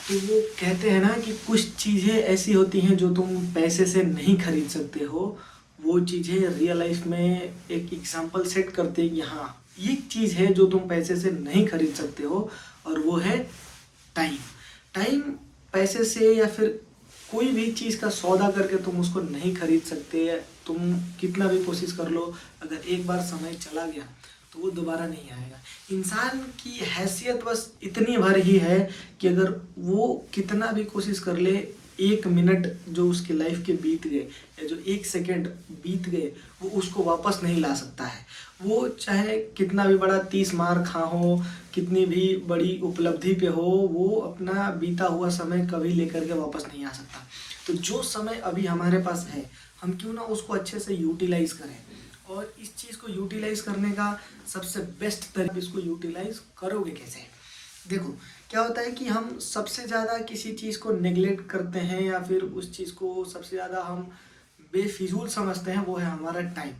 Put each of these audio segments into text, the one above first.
तो वो कहते हैं ना कि कुछ चीज़ें ऐसी होती हैं जो तुम पैसे से नहीं खरीद सकते हो। वो चीज़ें रियल लाइफ में एक एग्जांपल सेट करते हैं कि हाँ, ये चीज़ है जो तुम पैसे से नहीं खरीद सकते हो, और वो है टाइम। टाइम पैसे से या फिर कोई भी चीज़ का सौदा करके तुम उसको नहीं खरीद सकते। तुम कितना भी कोशिश कर लो, अगर एक बार समय चला गया तो वो दोबारा नहीं आएगा। इंसान की हैसियत बस इतनी भर ही है कि अगर वो कितना भी कोशिश कर ले, 1 मिनट जो उसकी लाइफ के बीत गए या जो 1 सेकेंड बीत गए, वो उसको वापस नहीं ला सकता है। वो चाहे कितना भी बड़ा 30 मार खा हो, कितनी भी बड़ी उपलब्धि पे हो, वो अपना बीता हुआ समय कभी लेकर के वापस नहीं आ सकता। तो जो समय अभी हमारे पास है, हम क्यों ना उसको अच्छे से यूटिलाइज करें। और इस चीज़ को यूटिलाइज करने का सबसे बेस्ट तरीका, इसको यूटिलाइज करोगे कैसे? देखो, क्या होता है कि हम सबसे ज़्यादा किसी चीज़ को नेग्लेक्ट करते हैं या फिर उस चीज़ को सबसे ज़्यादा हम बेफिजूल समझते हैं, वो है हमारा टाइम।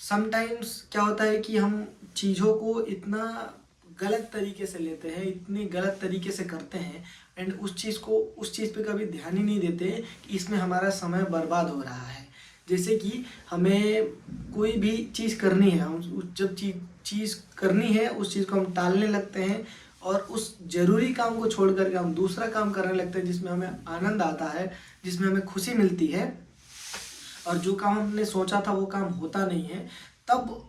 समटाइम्स क्या होता है कि हम चीज़ों को इतना गलत तरीके से लेते हैं, इतनी गलत तरीके से करते हैं, एंड उस चीज़ पे कभी ध्यान ही नहीं देते कि इसमें हमारा समय बर्बाद हो रहा है। जैसे कि हमें कोई भी चीज़ करनी है, हम जब चीज़ करनी है उस चीज़ को हम टालने लगते हैं, और उस ज़रूरी काम को छोड़ करके हम दूसरा काम करने लगते हैं जिसमें हमें आनंद आता है, जिसमें हमें खुशी मिलती है, और जो काम हमने सोचा था वो काम होता नहीं है। तब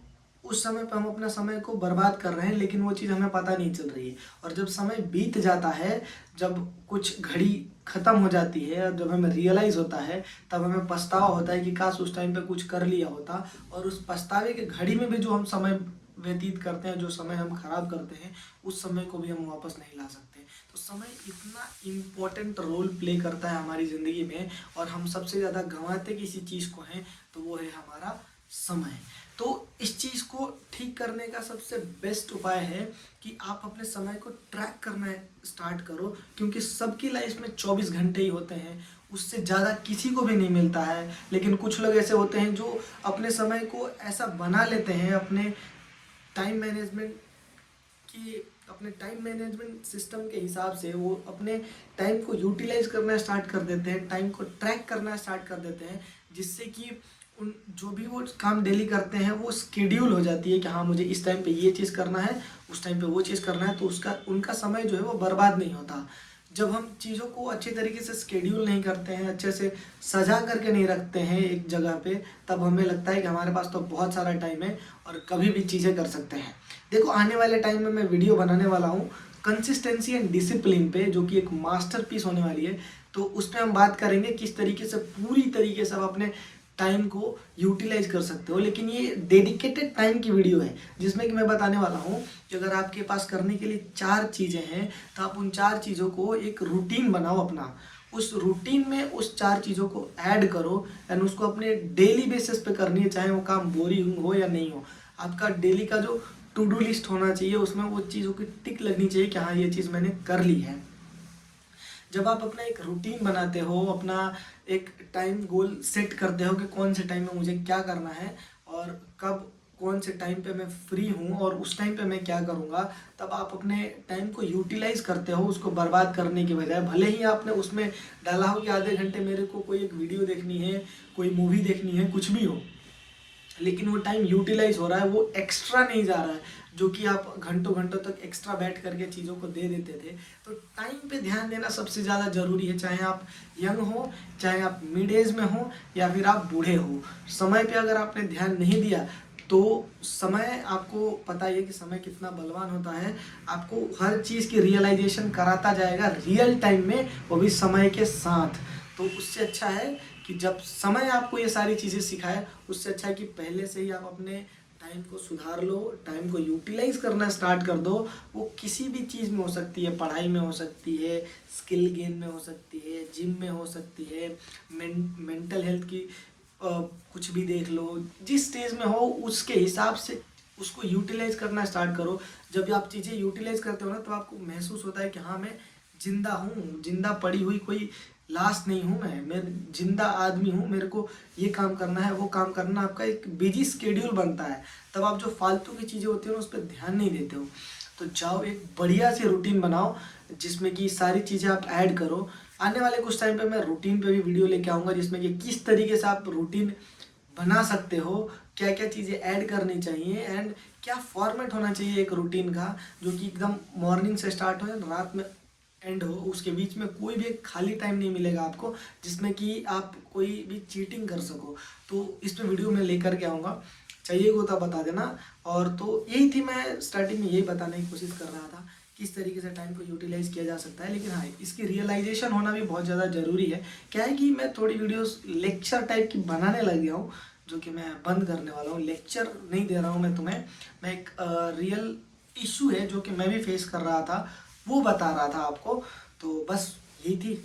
उस समय पे हम अपना समय को बर्बाद कर रहे हैं, लेकिन वो चीज़ हमें पता नहीं चल रही है। और जब समय बीत जाता है, जब कुछ घड़ी ख़त्म हो जाती है और जब हमें रियलाइज़ होता है, तब हमें पछतावा होता है कि काश उस टाइम पे कुछ कर लिया होता। और उस पछतावे की घड़ी में भी जो हम समय व्यतीत करते हैं, जो समय हम खराब करते हैं, उस समय को भी हम वापस नहीं ला सकते। तो समय इतना इम्पोर्टेंट रोल प्ले करता है हमारी ज़िंदगी में, और हम सबसे ज़्यादा गंवाते किसी चीज़ को हैं तो वो है हमारा समय। तो इस चीज़ को ठीक करने का सबसे बेस्ट उपाय है कि आप अपने समय को ट्रैक करना स्टार्ट करो, क्योंकि सबकी लाइफ में 24 घंटे ही होते हैं, उससे ज़्यादा किसी को भी नहीं मिलता है। लेकिन कुछ लोग ऐसे होते हैं जो अपने समय को ऐसा बना लेते हैं, टाइम मैनेजमेंट अपने टाइम मैनेजमेंट सिस्टम के हिसाब से वो अपने टाइम को यूटिलाइज करना स्टार्ट कर देते हैं, टाइम को ट्रैक करना स्टार्ट कर देते हैं, जिससे कि उन जो भी वो काम डेली करते हैं वो स्केड्यूल हो जाती है कि हाँ, मुझे इस टाइम पे ये चीज़ करना है, उस टाइम पे वो चीज़ करना है, तो उनका समय जो है वो बर्बाद नहीं होता। जब हम चीज़ों को अच्छे तरीके से स्केड्यूल नहीं करते हैं, अच्छे से सजा करके नहीं रखते हैं एक जगह पे, तब हमें लगता है कि हमारे पास तो बहुत सारा टाइम है और कभी भी चीज़ें कर सकते हैं। देखो, आने वाले टाइम में मैं वीडियो बनाने वाला हूँ कंसिस्टेंसी एंड डिसिप्लिन पे, जो कि एक मास्टरपीस होने वाली है। तो उस पर हम बात करेंगे किस तरीके से पूरी तरीके से आप अपने टाइम को यूटिलाइज कर सकते हो। लेकिन ये डेडिकेटेड टाइम की वीडियो है, जिसमें कि मैं बताने वाला हूँ कि अगर आपके पास करने के लिए 4 चीज़ें हैं, तो आप उन 4 चीज़ों को एक रूटीन बनाओ अपना। उस रूटीन में उस 4 चीज़ों को ऐड करो, एंड उसको अपने डेली बेसिस पे करनी है, चाहे वो काम बोरिंग हो या नहीं हो। आपका डेली का जो टू डू लिस्ट होना चाहिए, उसमें वो चीज़ों की टिक लगनी चाहिए कि हाँ, ये चीज़ मैंने कर ली है। जब आप अपना एक रूटीन बनाते हो, अपना एक टाइम गोल सेट करते हो कि कौन से टाइम में मुझे क्या करना है और कब कौन से टाइम पे मैं फ्री हूँ और उस टाइम पे मैं क्या करूँगा, तब आप अपने टाइम को यूटिलाइज करते हो, उसको बर्बाद करने के बजाय। भले ही आपने उसमें डाला हो कि आधे घंटे मेरे को कोई एक वीडियो देखनी है, कोई मूवी देखनी है, कुछ भी हो, लेकिन वो टाइम यूटिलाइज हो रहा है, वो एक्स्ट्रा नहीं जा रहा है, जो कि आप घंटों घंटों तक एक्स्ट्रा बैठ करके चीज़ों को दे देते थे। तो टाइम पे ध्यान देना सबसे ज़्यादा ज़रूरी है, चाहे आप यंग हो, चाहे आप मिड एज में हो, या फिर आप बूढ़े हो। समय पे अगर आपने ध्यान नहीं दिया तो समय, आपको पता ही है कि समय कितना बलवान होता है, आपको हर चीज़ की रियलाइजेशन कराता जाएगा रियल टाइम में, वो भी समय के साथ। तो उससे अच्छा है कि जब समय आपको ये सारी चीज़ें सिखाए, उससे अच्छा है कि पहले से ही आप अपने टाइम को सुधार लो, टाइम को यूटिलाइज करना स्टार्ट कर दो। वो किसी भी चीज़ में हो सकती है, पढ़ाई में हो सकती है, स्किल गेन में हो सकती है, जिम में हो सकती है, मेंटल हेल्थ की कुछ भी देख लो, जिस स्टेज में हो उसके हिसाब से उसको यूटिलाइज करना स्टार्ट करो। जब आप चीज़ें यूटिलाइज करते हो ना, तो आपको महसूस होता है कि हाँ, मैं जिंदा हूँ, जिंदा पड़ी हुई कोई लाश नहीं हूँ, मैं जिंदा आदमी हूँ, मेरे को ये काम करना है, वो काम करना। आपका एक बिजी स्केड्यूल बनता है, तब आप जो फालतू की चीज़ें होती हैं ना, उस पर ध्यान नहीं देते हो। तो जाओ एक बढ़िया सी रूटीन बनाओ जिसमें कि सारी चीज़ें आप ऐड करो। आने वाले कुछ टाइम पे मैं रूटीन पे भी वीडियो लेके आऊँगा जिसमें कि किस तरीके से आप रूटीन बना सकते हो, क्या क्या चीज़ें ऐड करनी चाहिए एंड क्या फॉर्मेट होना चाहिए एक रूटीन का, जो कि एकदम मॉर्निंग से स्टार्ट हो रात में एंड हो। उसके बीच में कोई भी एक खाली टाइम नहीं मिलेगा आपको जिसमें कि आप कोई भी चीटिंग कर सको। तो इस पे वीडियो में लेकर के आऊँगा, चाहिए तो बता देना। और तो यही थी, मैं स्टार्टिंग में यही बताने की कोशिश कर रहा था किस तरीके से टाइम को यूटिलाइज किया जा सकता है। लेकिन हाँ, इसकी रियलाइजेशन होना भी बहुत ज़्यादा ज़रूरी है। क्या है कि मैं थोड़ी वीडियोस लेक्चर टाइप की बनाने लग गया हूँ, जो कि मैं बंद करने वाला हूँ। लेक्चर नहीं दे रहा हूँ मैं तुम्हें, मैं एक रियल इशू है जो कि मैं भी फेस कर रहा था वो बता रहा था आपको। तो बस यही थी।